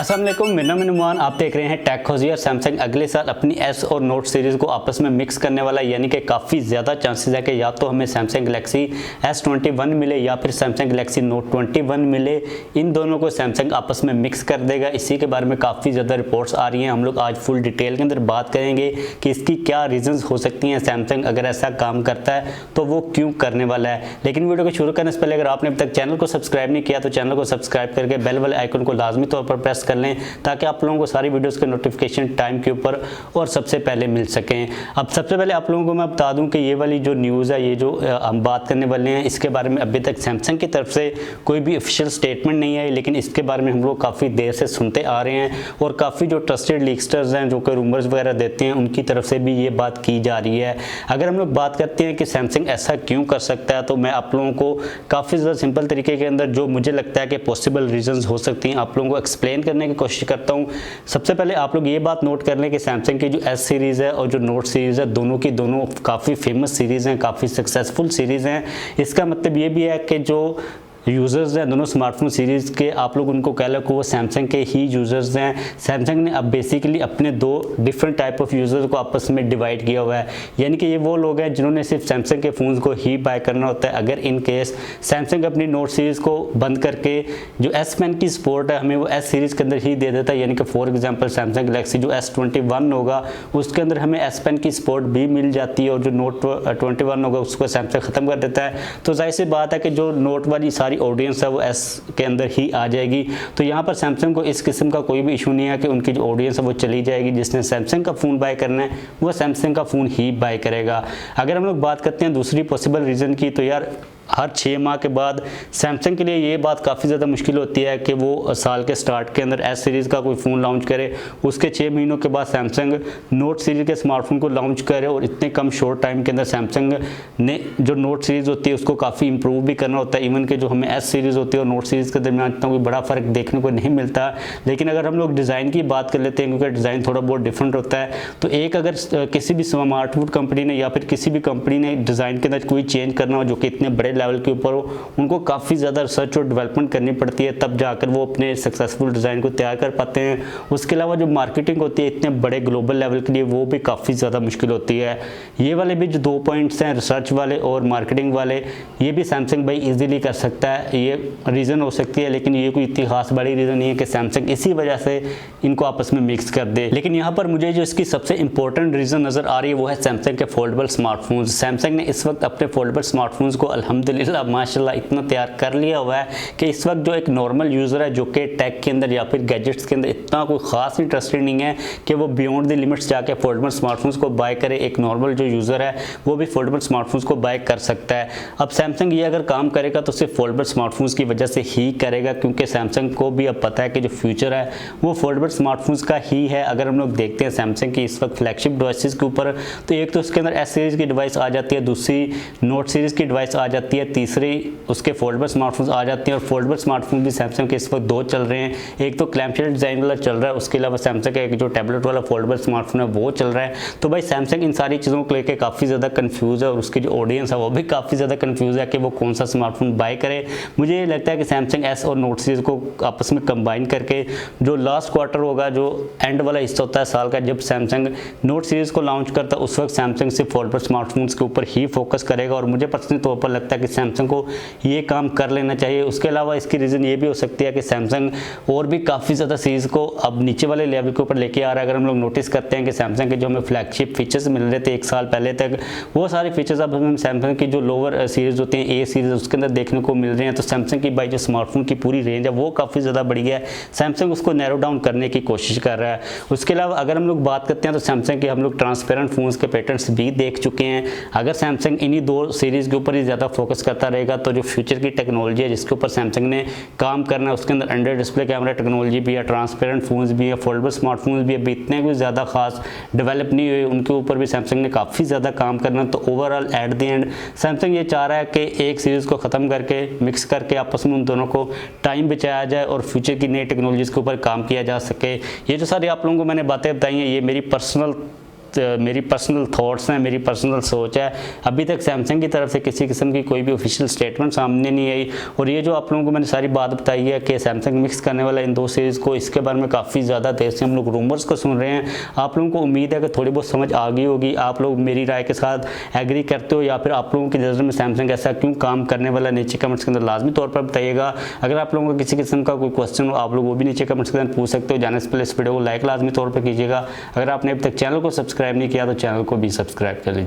अस्सलाम वालेकुम, मेरा नाम नुमान। आप देख रहे हैं टेक खोजी। और सैमसंग अगले साल अपनी एस और नोट सीरीज़ को आपस में मिक्स करने वाला है, यानी कि काफ़ी ज़्यादा चांसेस है कि या तो हमें सैमसंग गैलेक्सी S21 मिले या फिर सैमसंग गैलेक्सी नोट 21 मिले। इन दोनों को सैमसंग आपस में मिक्स कर देगा। इसी के बारे में काफ़ी ज़्यादा रिपोर्ट्स आ रही हैं। हम लोग आज फुल डिटेल के अंदर बात करेंगे कि इसकी क्या रीजंस हो सकती हैं। सैमसंग अगर ऐसा काम करता है तो वो क्यों करने वाला है। लेकिन वीडियो को शुरू करने से पहले अगर आपने अभी तक चैनल को सब्सक्राइब नहीं किया तो चैनल को सब्सक्राइब करके बेल वाले आइकन को लाजमी तौर पर प्रेस कर लें, ताकि आप लोगों को सारी वीडियोस के नोटिफिकेशन टाइम के ऊपर और सबसे पहले मिल सकें। अब सबसे पहले आप लोगों को मैं बता दूं कि ये वाली जो न्यूज़ है, ये जो हम बात करने वाले हैं, इसके बारे में अभी तक सैमसंग की तरफ से कोई भी ऑफिशियल स्टेटमेंट नहीं है, लेकिन इसके बारे में हम लोग काफ़ी देर से सुनते आ रहे हैं और काफ़ी जो ट्रस्टेड लीकस्टर्स हैं जो कि रूमर्स वगैरह देते हैं, उनकी तरफ से भी ये बात की जा रही है। अगर हम लोग बात करते हैं कि सैमसंग ऐसा क्यों कर सकता है, तो मैं आप लोगों को काफ़ी ज़्यादा सिंपल तरीके के अंदर जो मुझे लगता है कि पॉसिबल रीजंस हो सकती हैं, आप लोगों को एक्सप्लेन करने की कोशिश करता हूं। सबसे पहले आप लोग ये बात नोट कर लें कि सैमसंग की जो एस सीरीज़ है और जो नोट सीरीज़ है, दोनों की दोनों काफ़ी फेमस सीरीज़ हैं, काफ़ी सक्सेसफुल सीरीज़ हैं। इसका मतलब ये भी है कि जो यूज़र्स हैं दोनों स्मार्टफोन सीरीज़ के, आप लोग उनको कह लो कि वो सैमसंग के ही यूज़र्स हैं। सैमसंग ने अब बेसिकली अपने दो डिफरेंट टाइप ऑफ यूज़र्स को आपस में डिवाइड किया हुआ है, यानी कि ये वो लोग हैं जिन्होंने सिर्फ सैमसंग के फ़ोन्स को ही बाय करना होता है। अगर इन केस सैमसंग अपनी नोट सीरीज़ को बंद करके जो S पेन की सपोर्ट है हमें वो S सीरीज़ के अंदर ही दे देता है, यानी कि फॉर एग्जाम्पल सैमसंग गैलेक्सी जो S21 होगा उसके अंदर हमें S पेन की सपोर्ट भी मिल जाती है, और जो नोट 21 होगा उसको सैमसंग ख़त्म कर देता है। तो जाहिर सी बात है कि जो नोट वाली सारी ऑडियंस है वो एस के अंदर ही आ जाएगी। तो यहाँ पर सैमसंग को इस किस्म का कोई भी इशू नहीं है कि उनकी जो ऑडियंस है वो चली जाएगी। जिसने सैमसंग का फ़ोन बाय करना है वो सैमसंग का फ़ोन ही बाय करेगा। अगर हम लोग बात करते हैं दूसरी पॉसिबल रीज़न की, तो यार हर 6 माह के बाद सैमसंग के लिए ये बात काफ़ी ज़्यादा मुश्किल होती है कि वो साल के स्टार्ट के अंदर एस सीरीज़ का कोई फ़ोन लॉन्च करे, उसके 6 महीनों के बाद सैमसंग नोट सीरीज़ के स्मार्टफोन को लॉन्च करे, और इतने कम शॉर्ट टाइम के अंदर सैमसंग ने जो नोट सीरीज़ होती है उसको काफ़ी इंप्रूव भी करना होता है। इवन के जो हमें एस सीरीज़ होती है और नोट सीरीज़ के दरमियान इतना कोई बड़ा फ़र्क देखने को नहीं मिलता। लेकिन अगर हम लोग डिज़ाइन की बात कर लेते हैं, क्योंकि डिज़ाइन थोड़ा बहुत डिफरेंट होता है, तो एक अगर किसी भी स्मार्टफोन कंपनी ने या फिर किसी भी कंपनी ने डिज़ाइन के अंदर कोई चेंज करना हो जो कि इतने बड़े लेवल के ऊपर हो, उनको काफ़ी ज़्यादा रिसर्च और डेवलपमेंट करनी पड़ती है, तब जाकर वो अपने सक्सेसफुल डिज़ाइन को तैयार कर पाते हैं। उसके अलावा जो मार्केटिंग होती है इतने बड़े ग्लोबल लेवल के लिए, वो भी काफ़ी ज़्यादा मुश्किल होती है। ये वाले भी जो 2 पॉइंट्स हैं, रिसर्च वाले और मार्केटिंग वाले, ये भी सैमसंग भाई ईजिली कर सकता है। ये रीज़न हो सकती है, लेकिन ये कोई इतनी खास बड़ी रीज़न नहीं है कि सैमसंग इसी वजह से इनको आपस में मिक्स कर दे। लेकिन यहाँ पर मुझे जो इसकी सबसे इंपॉर्टेंट रीज़न नज़र आ रही है वो है सैमसंग के फोल्डेबल स्मार्टफोन्स। सैमसंग ने इस वक्त अपने फोल्डेबल स्मार्टफोन्स को अल्हम्दुलिल्लाह माशाल्लाह इतना तैयार कर लिया हुआ है कि इस वक्त जो एक नॉर्मल यूज़र है जो कि टेक के अंदर या फिर गैजेट्स के अंदर इतना कोई खास इंटरेस्टेड नहीं है कि वो बियॉन्ड द लिमिट्स जाके फोल्डेबल स्मार्टफोन्स को बाय करे। एक नॉर्मल जो यूज़र है वो भी फोल्डेबल स्मार्टफोन्स को बाय कर सकता है। अब सैमसंग ये अगर काम करेगा तो सिर्फ फोल्डेबल स्मार्टफोन्स की वजह से ही करेगा, क्योंकि सैमसंग को भी अब पता है कि जो फ्यूचर है वो फोल्डेबल स्मार्टफोन्स का ही है। अगर हम लोग देखते हैं सैमसंग की इस वक्त फ्लैगशिप डिवाइसेस के ऊपर, तो एक तो उसके अंदर एस सीरीज़ की डिवाइस आ जाती है, दूसरी नोट सीरीज़ की डिवाइस आ जाती है, तीसरी उसके फोल्डेबल स्मार्टफोन्स आ जाते हैं। और फोल्डेबल स्मार्टफोन भी सैमसंग के इस वक्त 2 चल रहे हैं, एक तो क्लैम्पशेल डिज़ाइन वाला चल रहा है, उसके अलावा सैमसंग का एक जो टैबलेट वाला फोल्डेबल स्मार्टफोन है वो चल रहा है। तो भाई सैमसंग इन सारी चीज़ों को लेकर काफ़ी ज़्यादा कन्फ्यूज़ है, और उसकी जो ऑडियंस है वो भी काफ़ी ज़्यादा कन्फ्यूज़ है कि वो कौन सा स्मार्टफोन बाय करे। मुझे ये लगता है कि सैमसंग एस और नोट सीरीज़ को आपस में कंबाइन करके जो लास्ट क्वार्टर होगा, जो एंड वाला हिस्सा होता है साल का, जब सैमसंग नोट सीरीज़ को लॉन्च करता है, उस वक्त सैमसंग सिर्फ फोल्डेबल स्मार्टफोन्स के ऊपर ही फोकस करेगा। और मुझे पर्सनली तौर पर लगता है कि सैमसंग को ये काम कर लेना चाहिए। उसके अलावा इसकी रीज़न ये भी हो सकती है कि सैमसंग और भी काफ़ी ज़्यादा सीरीज़ को अब नीचे वाले लेवल के ऊपर लेके आ रहा है। अगर हम लोग नोटिस करते हैं कि सैमसंग के जो हमें फ्लैगशिप फीचर्स मिल रहे थे 1 साल पहले तक, वो सारे फीचर्स अब हमें सैमसंग की जो लोअर सीरीज़ होती हैं, ए सीरीज़, उसके अंदर देखने को मिल रहे हैं। तो सैमसंग की भाई जो स्मार्टफोन की पूरी रेंज है वो काफ़ी ज़्यादा बढ़ गया है। सैमसंग उसको नैरो डाउन करने की कोशिश कर रहा है। उसके अलावा अगर हम लोग बात करते हैं तो सैमसंग के हम लोग ट्रांसपेरेंट फ़ोन्स के पैटर्न्स भी देख चुके हैं। अगर सैमसंग इन्हीं 2 सीरीज़ के ऊपर ही ज़्यादा फोकस करता रहेगा तो जो फ्यूचर की टेक्नोलॉजी है जिसके ऊपर सैमसंग ने काम करना है, उसके अंदर अंडर डिस्प्ले कैमरा टेक्नोलॉजी भी है, ट्रांसपेरेंट फ़ोन्स भी है, फोल्डेबल स्मार्टफोन्स भी अभी इतने कोई ज़्यादा खास डेवलप नहीं हुए, उनके ऊपर भी सैमसंग ने काफ़ी ज़्यादा काम करना। तो overall at the end Samsung ये चाह रहा है कि एक सीरीज़ को ख़त्म करके मिक्स करके आपस में उन दोनों को टाइम बचाया जाए और फ्यूचर की नई टेक्नोलॉजीज़ के ऊपर काम किया जा सके। ये जो सारी आप लोगों को मैंने बातें बताई हैं, ये मेरी पर्सनल मेरी पर्सनल थॉट्स हैं, मेरी पर्सनल सोच है। अभी तक सैमसंग की तरफ से किसी किस्म की कोई भी ऑफिशियल स्टेटमेंट सामने नहीं आई। और ये जो आप लोगों को मैंने सारी बात बताई है कि सैमसंग मिक्स करने वाला इन 2 सीरीज़ को, इसके बारे में काफ़ी ज़्यादा देर से हम लोग रूमर्स को सुन रहे हैं। आप लोगों को उम्मीद है कि थोड़ी बहुत समझ आ गई होगी। आप लोग मेरी राय के साथ एग्री करते हो या फिर आप लोगों की नज़र में सैमसंग ऐसा क्यों काम करने वाला, नीचे कमेंट्स के अंदर लाजमी तौर पर बताइएगा। अगर आप लोगों को किसी किस्म का कोई क्वेश्चन हो आप लोग वो भी नीचे कमेंट्स के अंदर पूछ सकते हो। जाने से पहले इस वीडियो को लाइक लाजमी तौर पर कीजिएगा। अगर आपने अभी तक चैनल को सब्सक्राइब नहीं किया तो चैनल को भी सब्सक्राइब कर लीजिए।